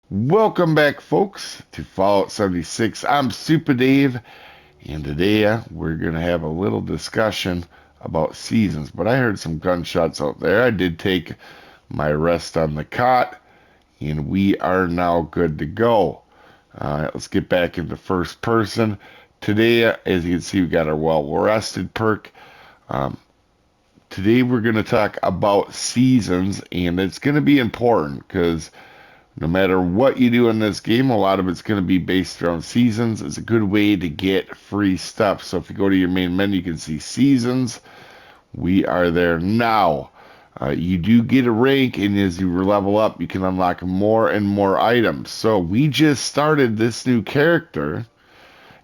Welcome back, folks, to Fallout 76. I'm Soopa-Dave, and today we're going to have a little discussion about seasons. But I heard some gunshots out there. I did take my rest on the cot, and we are now good to go. Let's get back into first person. Today, as you can see, we got our well-rested perk. Um, Today, we're going to talk about seasons, and it's going to be important because no matter what you do in this game, a lot of it's going to be based around seasons. It's a good way to get free stuff. So if you go to your main menu, you can see seasons. We are there now. You do get a rank, and as you level up, you can unlock more and more items. So we just started this new character,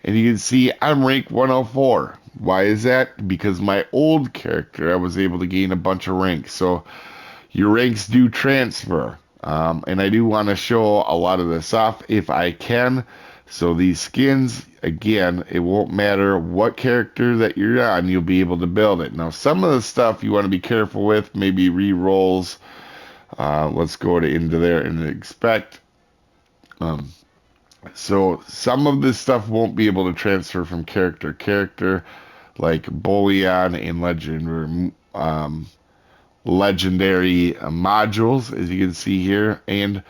and you can see I'm rank 104. Why is that? Because my old character, I was able to gain a bunch of ranks. So your ranks do transfer. And I do want to show a lot of this off if I can. So these skins, again, it won't matter what character that you're on, you'll be able to build it. Now, some of the stuff you want to be careful with, maybe re-rolls. Let's go into there and expect. Um, so some of this stuff won't be able to transfer from character to character, like Bullion and legendary modules, as you can see here. And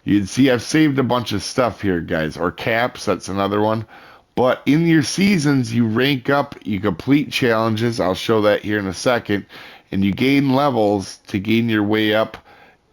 you can see I've saved a bunch of stuff here, guys. Or caps, that's another one. But in your seasons, you rank up, you complete challenges. I'll show that here in a second. And you gain levels to gain your way up.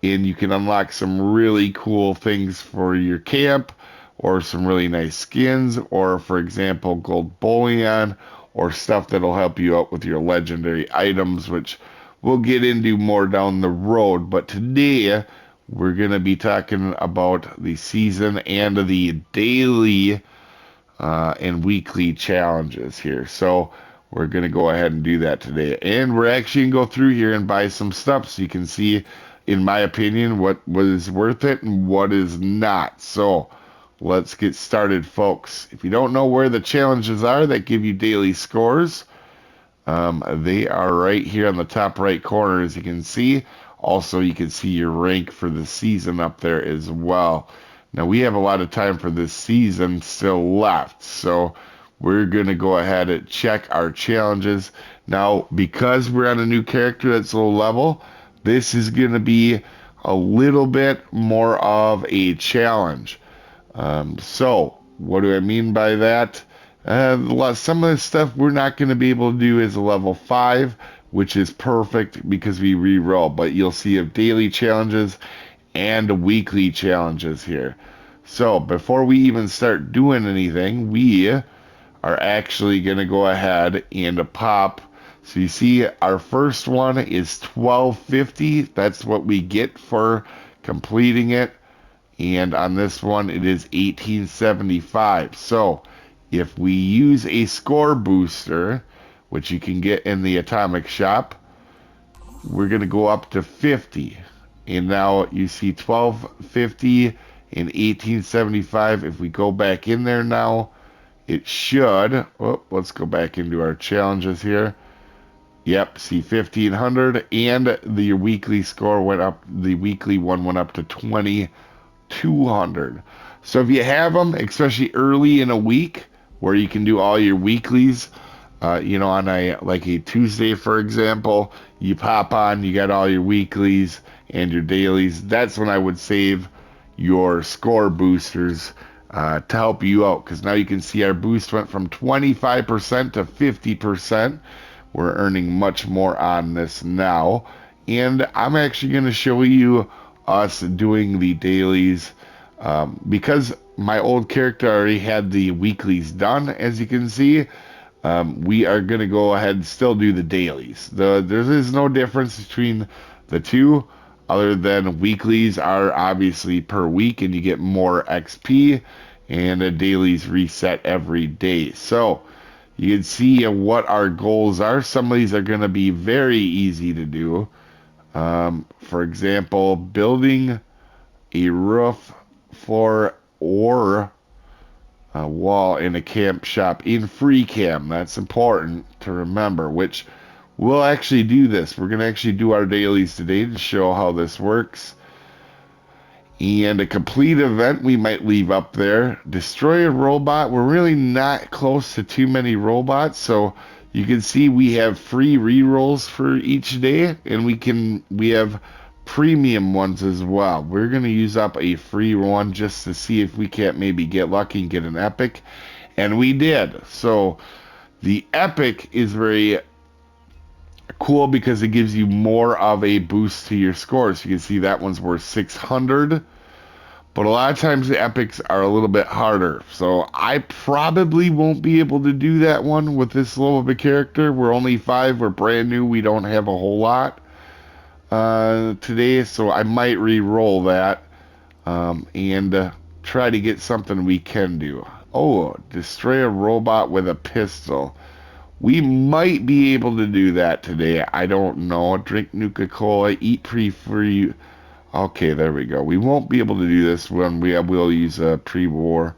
And you can unlock some really cool things for your camp, or some really nice skins, or, for example, gold bullion, or stuff that'll help you out with your legendary items, which we'll get into more down the road. But today, we're going to be talking about the season and the daily and weekly challenges here. So we're going to go ahead and do that today. And we're actually going to go through here and buy some stuff so you can see, in my opinion, what is worth it and what is not. So let's get started, folks. If you don't know where the challenges are that give you daily scores, they are right here on the top right corner, as you can see. Also, you can see your rank for the season up there as well. Now, we have a lot of time for this season still left, so we're going to go ahead and check our challenges. Now, because we're on a new character that's low level, this is going to be a little bit more of a challenge. So, what do I mean by that? Some of the stuff we're not going to be able to do is a level 5, which is perfect because we re-roll. But you'll see of daily challenges and weekly challenges here. So, before we even start doing anything, we are actually going to go ahead and pop. So you see our first one is 1250. That's what we get for completing it. And on this one, it is 1875. So if we use a score booster, which you can get in the atomic shop, we're going to go up to 50. And now you see 1250 and 1875. If we go back in there now, it should. Oh, let's go back into our challenges here. Yep, see 1500, and the weekly score went up. The weekly one went up to 2200. So if you have them, especially early in a week, where you can do all your weeklies, on a Tuesday, for example, you pop on, you got all your weeklies and your dailies. That's when I would save your score boosters to help you out, because now you can see our boost went from 25% to 50%. We're earning much more on this now, and I'm actually going to show you us doing the dailies, because my old character already had the weeklies done, as you can see. We are going to go ahead and still do the dailies. There is no difference between the two, other than weeklies are obviously per week and you get more XP, and the dailies reset every day. So you can see what our goals are. Some of these are going to be very easy to do. For example, building a roof, floor, or a wall in a camp shop in free cam. That's important to remember, which we'll actually do this. We're going to actually do our dailies today to show how this works. And a complete event we might leave up there. Destroy a robot. We're really not close to too many robots, so you can see we have free rerolls for each day, and we have premium ones as well. We're gonna use up a free one just to see if we can't maybe get lucky and get an epic, and we did. So the epic is very cool because it gives you more of a boost to your scores. You can see that one's worth 600. But a lot of times the epics are a little bit harder. So I probably won't be able to do that one with this low of a character. We're only 5. We're brand new. We don't have a whole lot today. So I might re-roll that and try to get something we can do. Oh, destroy a robot with a pistol. We might be able to do that today. I don't know. Drink Nuka-Cola. Eat pre-free. Okay, there we go. We won't be able to do this when we will use a pre-war.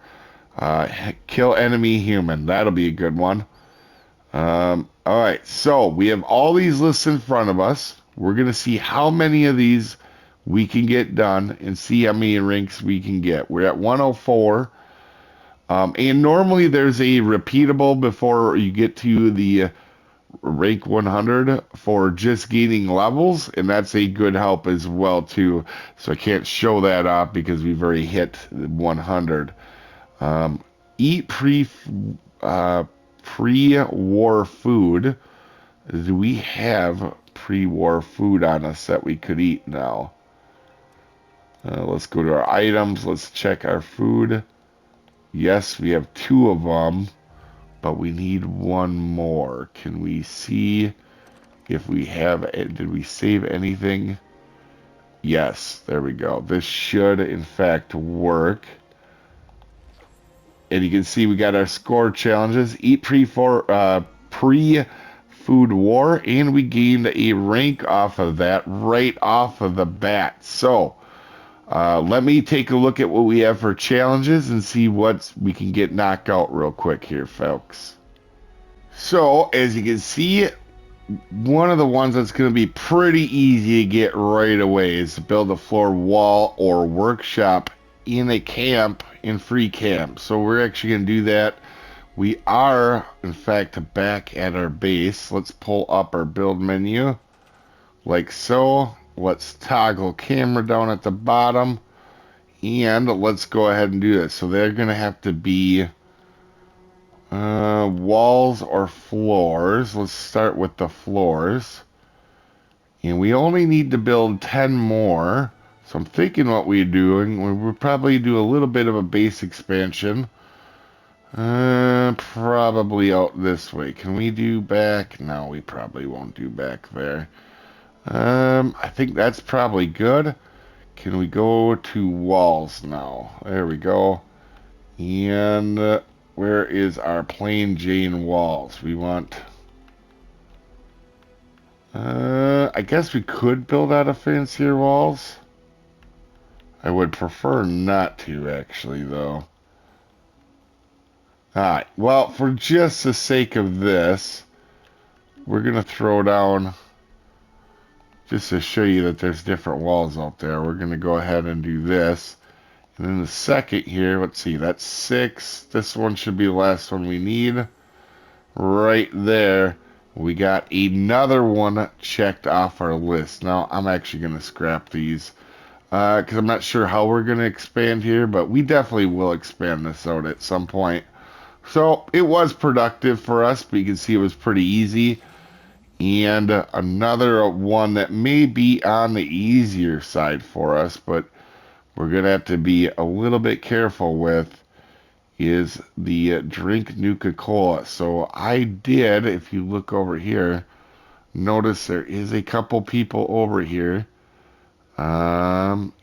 Kill enemy human. That'll be a good one. All right, so we have all these lists in front of us. We're going to see how many of these we can get done and see how many ranks we can get. We're at 104. And normally there's a repeatable before you get to the rank 100 for just gaining levels, and that's a good help as well too. So I can't show that off because we've already hit 100. Eat pre-war food. Do we have pre-war food on us that we could eat now? Let's go to our items. Let's check our food. Yes, we have 2 of them, but we need 1 more. Can we see if we have it? Did we save anything? Yes, there we go. This should, in fact, work. And you can see we got our score challenges. Eat pre-food war, and we gained a rank off of that right off of the bat. So, let me take a look at what we have for challenges and see what we can get knocked out real quick here, folks. So, as you can see, one of the ones that's going to be pretty easy to get right away is to build a floor wall or workshop in a camp, in free camp. So we're actually going to do that. We are, in fact, back at our base. Let's pull up our build menu like so. Let's toggle camera down at the bottom, and let's go ahead and do this. So they're going to have to be walls or floors. Let's start with the floors. And we only need to build 10 more. So I'm thinking what we're doing, we would probably do a little bit of a base expansion. Probably out this way. Can we do back? No, we probably won't do back there. I think that's probably good. Can we go to walls now? There we go. And where is our plain Jane walls? We want... I guess we could build out of fancier walls. I would prefer not to, actually, though. Alright, well, for just the sake of this, we're going to throw down... Just to show you that there's different walls out there, we're going to go ahead and do this. And then the second here, let's see, that's 6. This one should be the last one we need. Right there, we got another one checked off our list. Now, I'm actually going to scrap these because I'm not sure how we're going to expand here, but we definitely will expand this out at some point. So, it was productive for us, but you can see it was pretty easy. And another one that may be on the easier side for us, but we're going to have to be a little bit careful with, is the drink Nuka-Cola. So I did, if you look over here, notice there is a couple people over here. And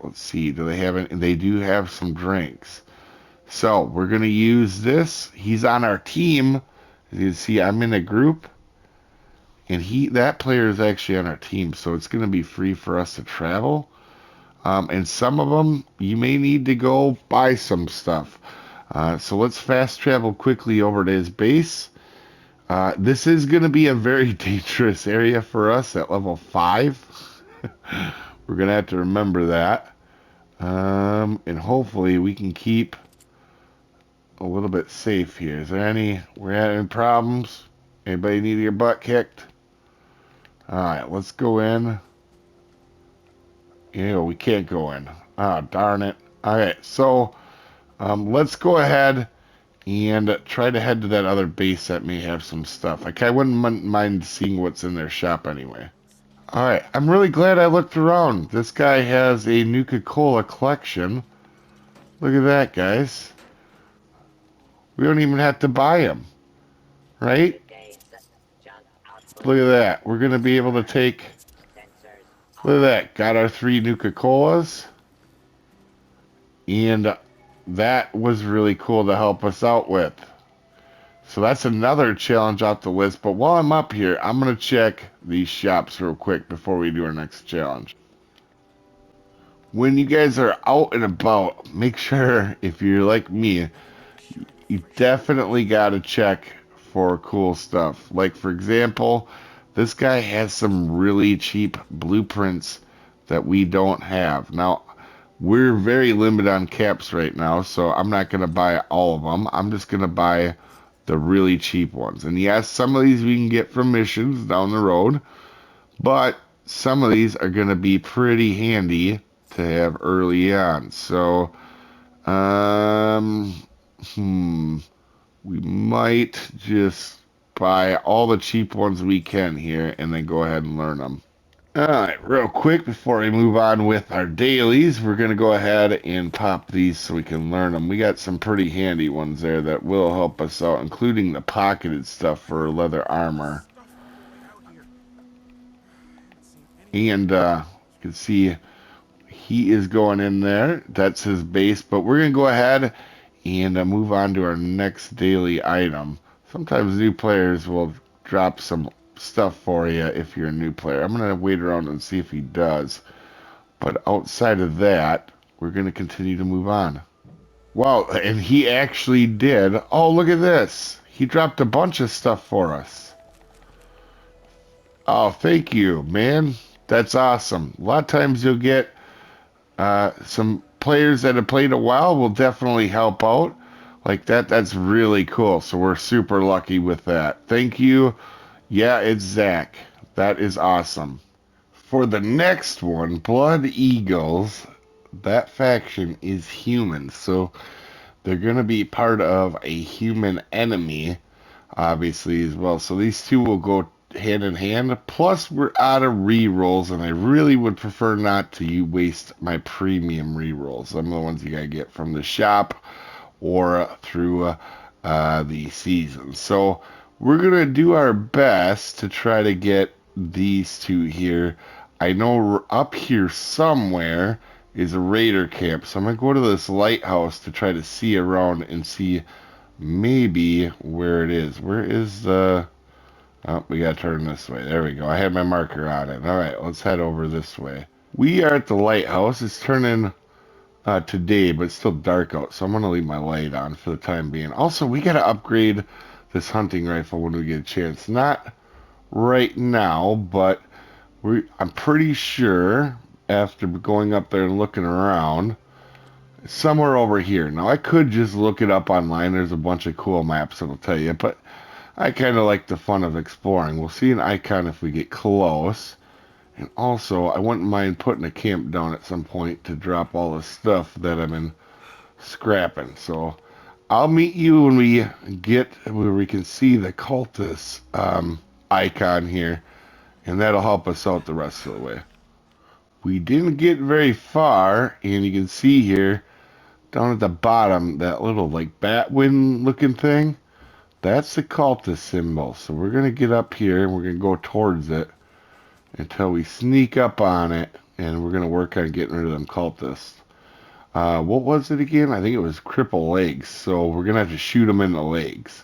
let's see, do they have any? They do have some drinks. So we're going to use this. He's on our team. As you can see, I'm in a group. And that player is actually on our team, so it's going to be free for us to travel. And some of them, you may need to go buy some stuff. So let's fast travel quickly over to his base. This is going to be a very dangerous area for us at level 5. We're going to have to remember that. And hopefully we can keep a little bit safe here. Is there we're having problems? Anybody need your butt kicked? Alright, let's go in. Yeah, we can't go in. Ah, darn it. Alright, so let's go ahead and try to head to that other base that may have some stuff. I wouldn't mind seeing what's in their shop anyway. Alright, I'm really glad I looked around. This guy has a Nuka-Cola collection. Look at that, guys. We don't even have to buy him, right? Look at that. We're going to be able to take... Look at that. Got our 3 Nuka-Colas. And that was really cool to help us out with. So that's another challenge off the list. But while I'm up here, I'm going to check these shops real quick before we do our next challenge. When you guys are out and about, make sure, if you're like me, you definitely got to check for cool stuff. Like, for example, this guy has some really cheap blueprints that we don't have. Now, we're very limited on caps right now, so I'm not going to buy all of them. I'm just going to buy the really cheap ones. And yes, some of these we can get from missions down the road, but some of these are going to be pretty handy to have early on. So, we might just buy all the cheap ones we can here and then go ahead and learn them. Alright, real quick before we move on with our dailies, we're going to go ahead and pop these so we can learn them. We got some pretty handy ones there that will help us out, including the pocketed stuff for leather armor. And you can see he is going in there. That's his base, but we're going to go ahead and move on to our next daily item. Sometimes new players will drop some stuff for you if you're a new player. I'm going to wait around and see if he does. But outside of that, we're going to continue to move on. Wow, and he actually did. Oh, look at this. He dropped a bunch of stuff for us. Oh, thank you, man. That's awesome. A lot of times you'll get some players that have played a while will definitely help out. Like that, that's really cool. So we're super lucky with that. Thank you. Yeah, it's Zach. That is awesome. For the next one, Blood Eagles, that faction is human. So they're going to be part of a human enemy, obviously, as well. So these two will go hand in hand. Plus, we're out of rerolls, and I really would prefer not to waste my premium rerolls. Some of the ones you got to get from the shop or through the season. So we're going to do our best to try to get these two here. I know up here somewhere is a raider camp, so I'm going to go to this lighthouse to try to see around and see maybe where it is. Where is the... Oh, we got to turn this way. There we go. I had my marker on it. All right, let's head over this way. We are at the lighthouse. It's turning today, but it's still dark out, so I'm going to leave my light on for the time being. Also, we got to upgrade this hunting rifle when we get a chance. Not right now, but I'm pretty sure after going up there and looking around, somewhere over here. Now, I could just look it up online. There's a bunch of cool maps that'll tell you, but I kind of like the fun of exploring. We'll see an icon if we get close. And also, I wouldn't mind putting a camp down at some point to drop all the stuff that I've been scrapping. So I'll meet you when we get where we can see the cultist icon here. And that'll help us out the rest of the way. We didn't get very far, and you can see here, down at the bottom, that little like bat wing looking thing. That's the cultist symbol. So we're going to get up here, and we're going to go towards it until we sneak up on it, and we're going to work on getting rid of them cultists. What was it again? I think it was cripple legs, so we're going to have to shoot him in the legs.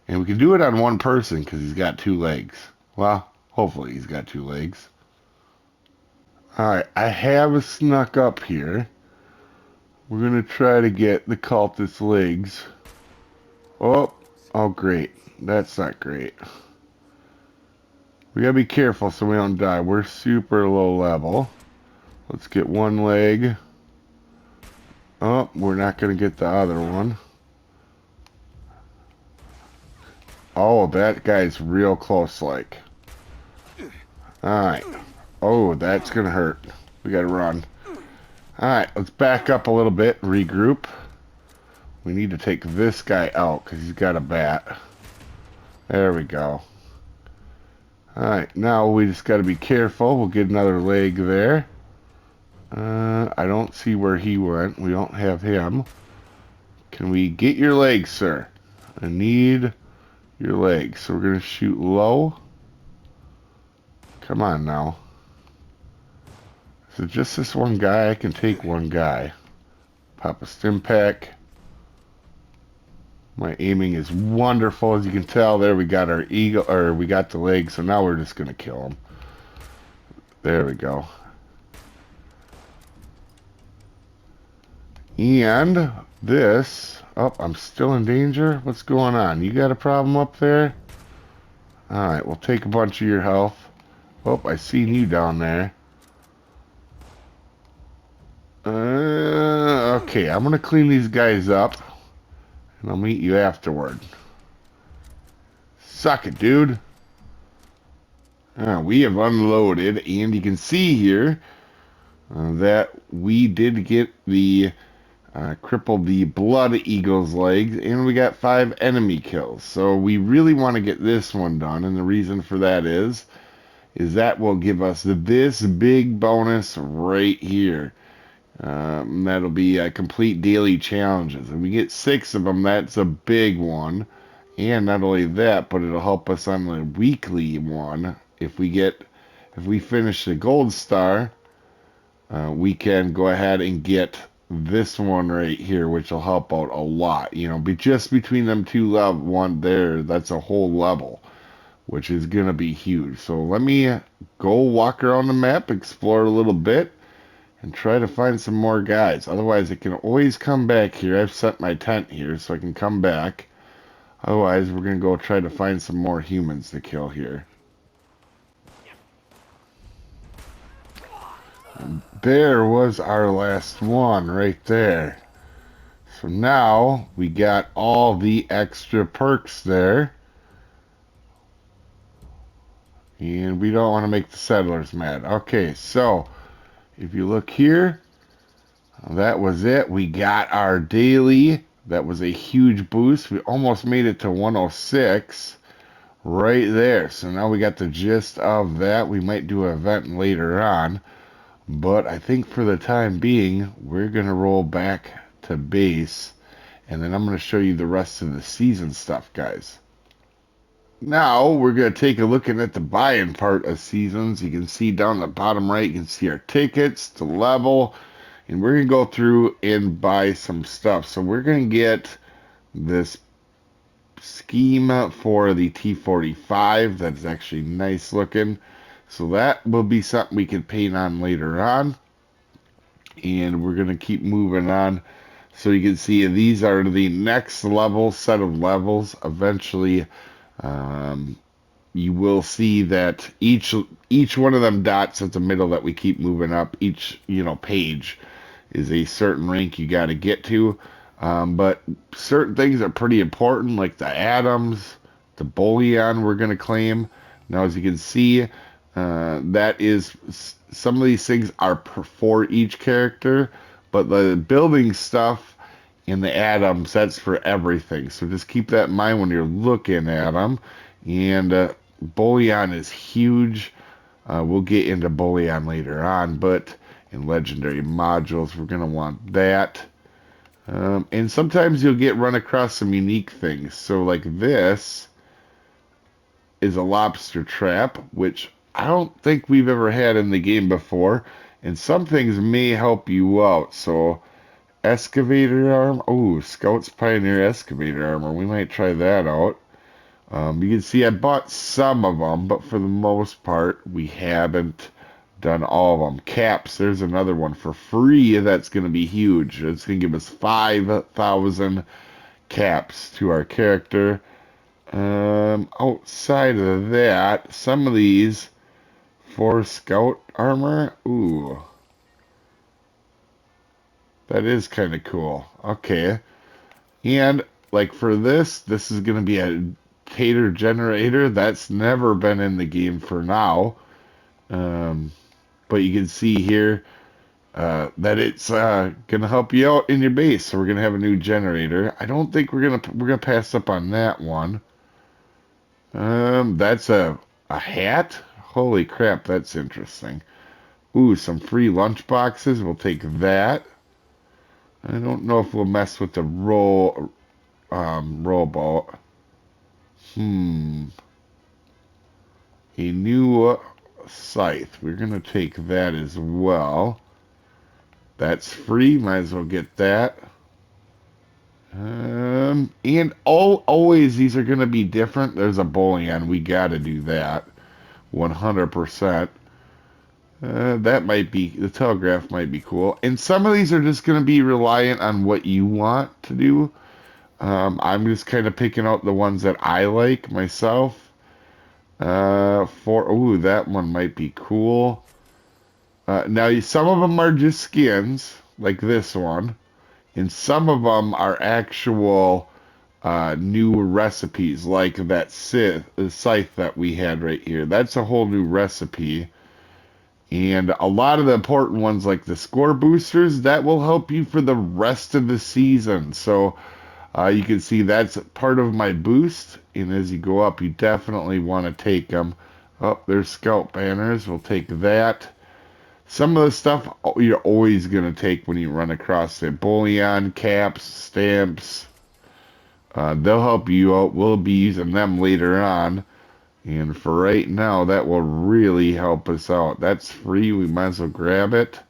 And we can do it on one person because he's got 2 legs. Well, hopefully he's got 2 legs. Alright, I have snuck up here. We're going to try to get the cultist legs. Oh, great. That's not great. We gotta be careful so we don't die. We're super low level. Let's get 1 leg. Oh, we're not going to get the other one. Oh, that guy's real close, like. Alright. Oh, that's going to hurt. We got to run. Alright, let's back up a little bit, regroup. We need to take this guy out because he's got a bat. There we go. Alright, now we just got to be careful. We'll get another leg there. I don't see where he went. We don't have him. Can we get your leg, sir? I need your leg. So we're going to shoot low. Come on now. Is it just this one guy? I can take one guy. Pop a stim pack. My aiming is wonderful, as you can tell. There we got our eagle, or we got the leg. So now we're just going to kill him. There we go. And this, oh, I'm still in danger. What's going on? You got a problem up there? Alright, we'll take a bunch of your health. Oh, I seen you down there. Okay, I'm gonna clean these guys up, and I'll meet you afterward. Suck it, dude. We have unloaded, and you can see here that we did get the crippled the blood eagle's legs, and we got 5 enemy kills. So we really want to get this one done, and the reason for that is that will give us this big bonus right here. That'll be complete daily challenges. If we get 6 of them, that's a big one. And not only that, but it'll help us on the weekly one. If we finish the gold star, we can go ahead and get this one right here, which will help out a lot. You know, just between them two one there, that's a whole level, which is gonna be huge. So let me go walk around the map, explore a little bit, and try to find some more guys. Otherwise, I can always come back here. I've set my tent here so I can come back. Otherwise, we're going to go try to find some more humans to kill here. And there was our last one right there. So now we got all the extra perks there. And we don't want to make the settlers mad. Okay, so if you look here, that was it. We got our daily. That was a huge boost. We almost made it to 106 right there. So now we got the gist of that. We might do an event later on. But I think for the time being, we're going to roll back to base. And then I'm going to show you the rest of the season stuff, guys. Now we're going to take a look at the buy-in part of seasons. You can see down the bottom right, you can see our tickets, the level, and we're going to go through and buy some stuff. So we're going to get this scheme for the T45. That's actually nice looking. So that will be something we can paint on later on. And we're going to keep moving on. So you can see these are the next level set of levels. Eventually, you will see that each one of them dots at the middle that we keep moving up, each page is a certain rank you got to get to. But certain things are pretty important, like the atoms, the bullion we're going to claim. Now, as you can see, that is, some of these things are for each character, but the building stuff and the atoms, that's for everything. So just keep that in mind when you're looking at them. And bullion is huge. We'll get into bullion later on, but in legendary modules, we're going to want that. And sometimes you'll run across some unique things. So like this is a lobster trap, which I don't think we've ever had in the game before. And some things may help you out. So excavator armor. Oh, Scout's Pioneer excavator armor. We might try that out. You can see I bought some of them, but for the most part, we haven't done all of them. Caps, there's another one for free. That's going to be huge. It's going to give us 5,000 caps to our character. Outside of that, some of these for scout armor. Ooh. That is kind of cool. Okay. And like for this is going to be a tater generator. That's never been in the game for now. Um, but you can see here that it's gonna help you out in your base. So we're gonna have a new generator. I don't think we're gonna pass up on that one. That's a hat. Holy crap, that's interesting. Ooh, some free lunch boxes. We'll take that. I don't know if we'll mess with the rowboat. Hmm. A new scythe. We're gonna take that as well. That's free. Might as well get that. And always these are gonna be different. There's a bowling on. We gotta do that. 100%. That might be, the telegraph might be cool. And some of these are just going to be reliant on what you want to do. I'm just kind of picking out the ones that I like myself. Ooh, that one might be cool. Now, some of them are just skins, like this one. And some of them are actual new recipes, like that scythe that we had right here. That's a whole new recipe. And a lot of the important ones, like the score boosters, that will help you for the rest of the season. So you can see that's part of my boost. And as you go up, you definitely want to take them. Oh, there's scout banners. We'll take that. Some of the stuff you're always going to take when you run across it. Bullion, caps, stamps. They'll help you out. We'll be using them later on. And for right now, that will really help us out. That's free. We might as well grab it.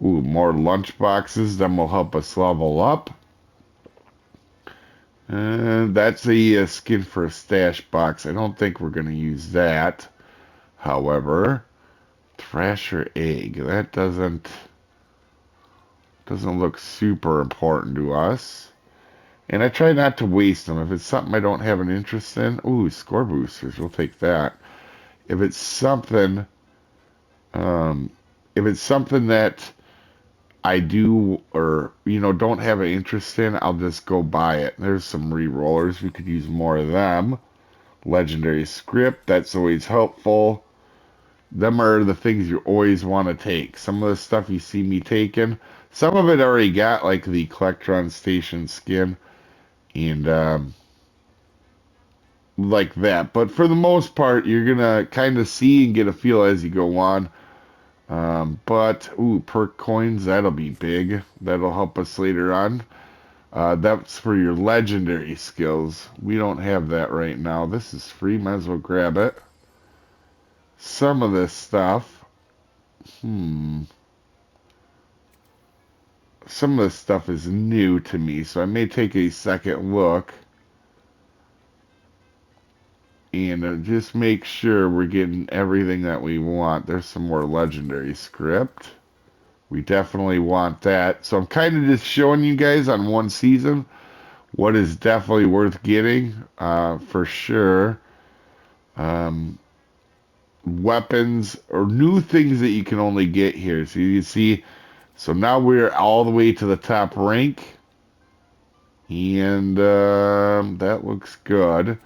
Ooh, more lunch boxes. Then will help us level up. That's a skin for a stash box. I don't think we're going to use that. However, Thrasher egg. That doesn't look super important to us. And I try not to waste them. If it's something I don't have an interest in, ooh, score boosters, we'll take that. If it's something, that I do or don't have an interest in, I'll just go buy it. There's some re-rollers. We could use more of them. Legendary script, that's always helpful. Them are the things you always want to take. Some of the stuff you see me taking, some of it already got, like the Collectron Station skin. And like that. But for the most part, you're going to kind of see and get a feel as you go on. Ooh, perk coins, that'll be big. That'll help us later on. That's for your legendary skills. We don't have that right now. This is free. Might as well grab it. Some of this stuff. Some of this stuff is new to me, so I may take a second look. And just make sure we're getting everything that we want. There's some more legendary script. We definitely want that. So I'm kind of just showing you guys on one season what is definitely worth getting, for sure. Weapons or new things that you can only get here. So you can see, so now we're all the way to the top rank. And that looks good.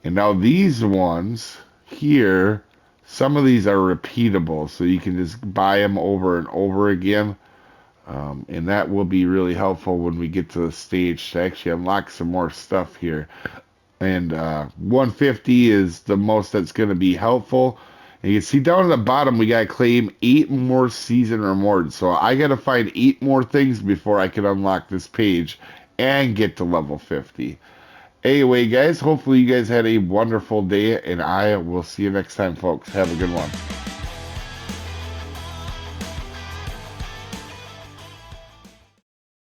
And now these ones here, some of these are repeatable, so you can just buy them over and over again. And that will be really helpful when we get to the stage to actually unlock some more stuff here. And 150 is the most that's going to be helpful. And you can see down at the bottom, we got to claim 8 more season rewards. So I got to find 8 more things before I can unlock this page and get to level 50. Anyway, guys, hopefully you guys had a wonderful day, and I will see you next time, folks. Have a good one.